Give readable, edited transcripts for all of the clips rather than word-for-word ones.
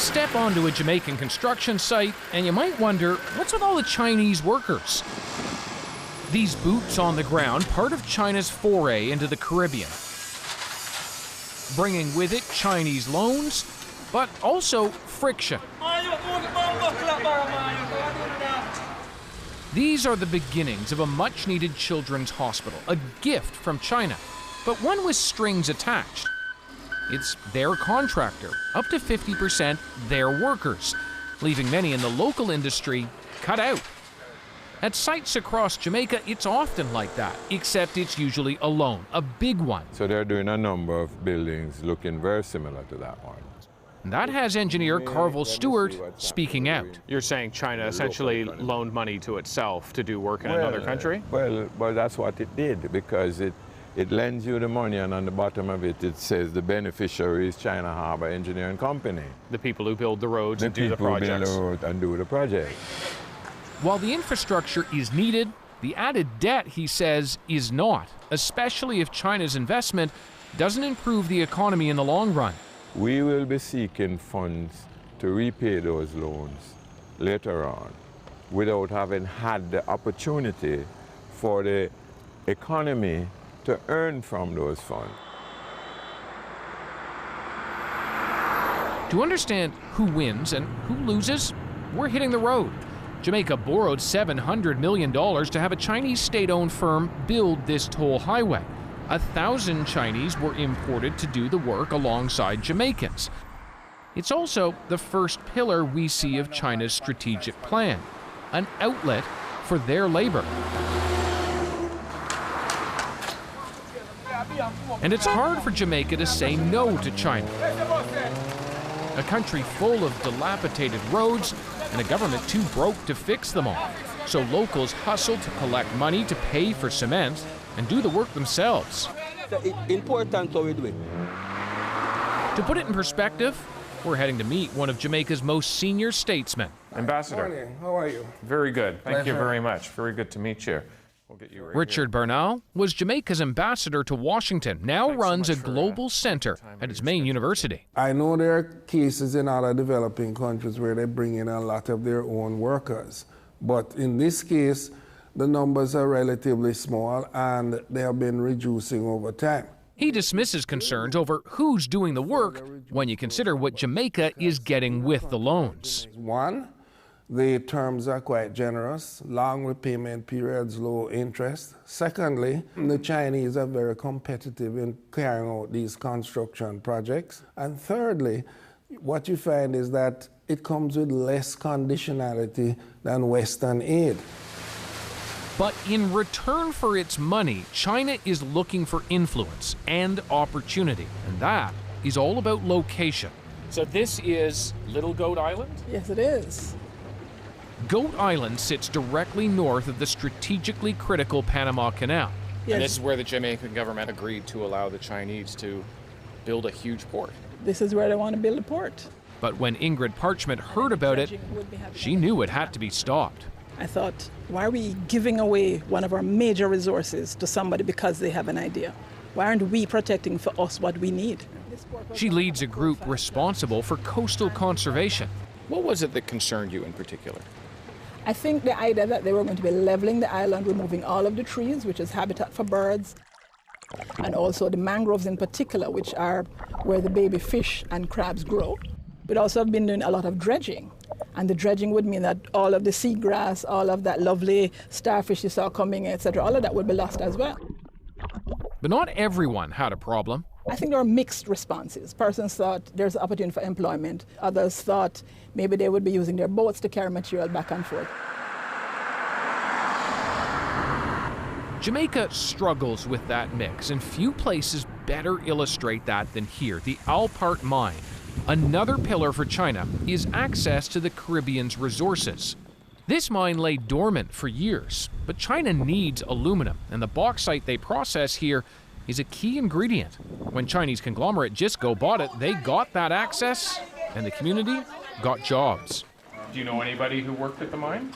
Step onto a Jamaican construction site and you might wonder, what's with all the Chinese workers? These boots on the ground, part of China's foray into the Caribbean, bringing with it Chinese loans, but also friction. These are the beginnings of a much-needed children's hospital, a gift from China, but one with strings attached. It's their contractor, up to 50% their workers, leaving many in the local industry cut out. At sites across Jamaica, it's often like that, except it's usually a loan, a big one. So they're doing a number of buildings looking very similar to that one. That has engineer Carvel Stewart speaking out. You're saying China essentially loaned money to itself to do work in another country? Well, that's what it did, because it lends you the money, and on the bottom of it, it says the beneficiary is China Harbour Engineering Company. The people who build the roads and do the projects. The people who build the road and do the project. While the infrastructure is needed, the added debt, he says, is not, especially if China's investment doesn't improve the economy in the long run. We will be seeking funds to repay those loans later on without having had the opportunity for the economy to earn from those funds. To understand who wins and who loses, we're hitting the road. Jamaica borrowed $700 million to have a Chinese state-owned firm build this toll highway. 1,000 Chinese were imported to do the work alongside Jamaicans. It's also the first pillar we see of China's strategic plan, an outlet for their labor. And it's hard for Jamaica to say no to China. A country full of dilapidated roads and a government too broke to fix them all. So locals hustle to collect money to pay for cement and do the work themselves. It's important how we do it. To put it in perspective, we're heading to meet one of Jamaica's most senior statesmen. Ambassador. Good morning. How are you? Very good. Thank you Pleasure. very much. Very good to meet you. We'll get you right Richard Bernal was Jamaica's ambassador to Washington, now runs a global center at its main university. I know there are cases in other developing countries where they bring in a lot of their own workers. But in this case, the numbers are relatively small and they have been reducing over time. He dismisses concerns over who's doing the work when you consider what Jamaica is getting with the loans. One, the terms are quite generous, long repayment periods, low interest. Secondly, the Chinese are very competitive in carrying out these construction projects. And thirdly, what you find is that it comes with less conditionality than Western aid. But in return for its money, China is looking for influence and opportunity. And that is all about location. So this is Little Goat Island? Yes, it is. Goat Island sits directly north of the strategically critical Panama Canal. Yes. And this is where the Jamaican government agreed to allow the Chinese to build a huge port. This is where they want to build a port. But when Ingrid Parchment heard about it, she knew it had to be stopped. I thought, why are we giving away one of our major resources to somebody because they have an idea? Why aren't we protecting for us what we need? She leads a group responsible for coastal conservation. What was it that concerned you in particular? I think the idea that they were going to be leveling the island, removing all of the trees, which is habitat for birds, and also the mangroves in particular, which are where the baby fish and crabs grow. We'd also have been doing a lot of dredging. And the dredging would mean that all of the seagrass, all of that lovely starfish you saw coming, etc., all of that would be lost as well. But not everyone had a problem. I think there were mixed responses. Persons thought there's an opportunity for employment. Others thought maybe they would be using their boats to carry material back and forth. Jamaica struggles with that mix, and few places better illustrate that than here, the Alpart mine. Another pillar for China is access to the Caribbean's resources. This mine lay dormant for years, but China needs aluminum, and the bauxite they process here is a key ingredient. When Chinese conglomerate Jisco bought it, they got that access, and the community got jobs. Do you know anybody who worked at the mine?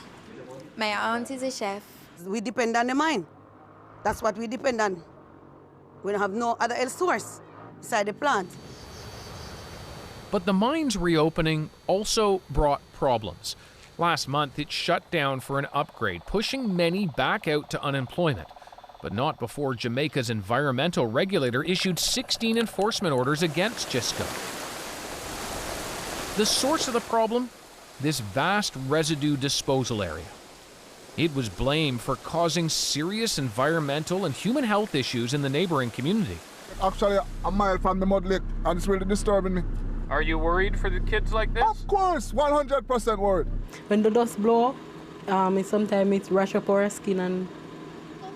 My aunt is a chef. We depend on the mine. That's what we depend on. We don't have no other else source beside the plant. But the mine's reopening also brought problems. Last month, it shut down for an upgrade, pushing many back out to unemployment. But not before Jamaica's environmental regulator issued 16 enforcement orders against Gisco. The source of the problem? This vast residue disposal area. It was blamed for causing serious environmental and human health issues in the neighboring community. Actually, a mile from the mud lake, and it's really disturbing me. Are you worried for the kids like this? Of course, 100% worried. When the dust blow, sometimes it rash up our skin and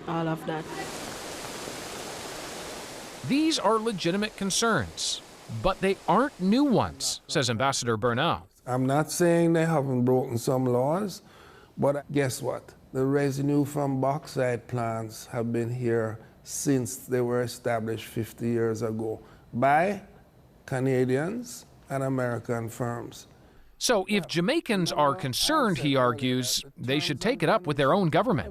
all of that. These are legitimate concerns, but they aren't new ones, says Ambassador Bernal. I'm not saying they haven't broken some laws, but guess what? The residue from bauxite plants have been here since they were established 50 years ago by Canadians and American firms. So if Jamaicans are concerned, he argues, they should take it up with their own government.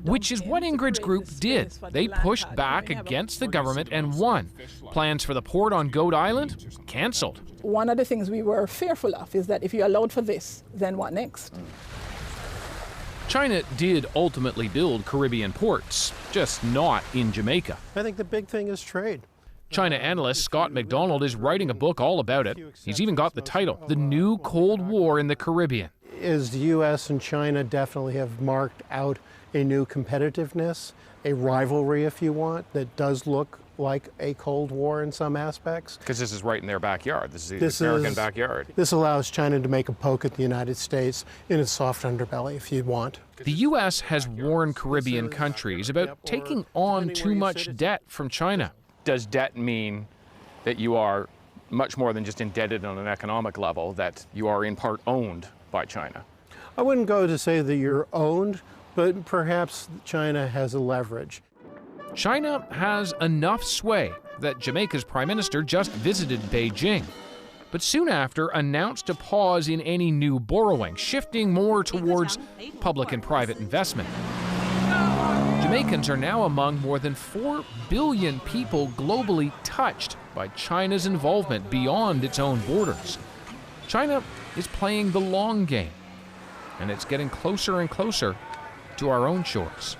Which is what Ingrid's group did. They pushed back against the government and won. Plans for the port on Goat Island? Cancelled. One of the things we were fearful of is that if you allowed for this, then what next? China did ultimately build Caribbean ports, just not in Jamaica. I think the big thing is trade. China analyst Scott McDonald is writing a book all about it. He's even got the title, The New Cold War in the Caribbean. Is the U.S. and China definitely have marked out a new competitiveness, a rivalry, if you want, that does look like a Cold War in some aspects. Because this is right in their backyard. This is the American backyard. This allows China to make a poke at the United States in its soft underbelly, if you want. The U.S. has warned Caribbean countries about taking on too much debt from China. Does debt mean that you are much more than just indebted on an economic level, that you are in part owned by China? I wouldn't go to say that you're owned, but perhaps China has a leverage. China has enough sway that Jamaica's Prime Minister just visited Beijing, but soon after announced a pause in any new borrowing, shifting more towards public and private investment. Jamaicans are now among more than 4 billion people globally touched by China's involvement beyond its own borders. China is playing the long game, and it's getting closer and closer to our own shores.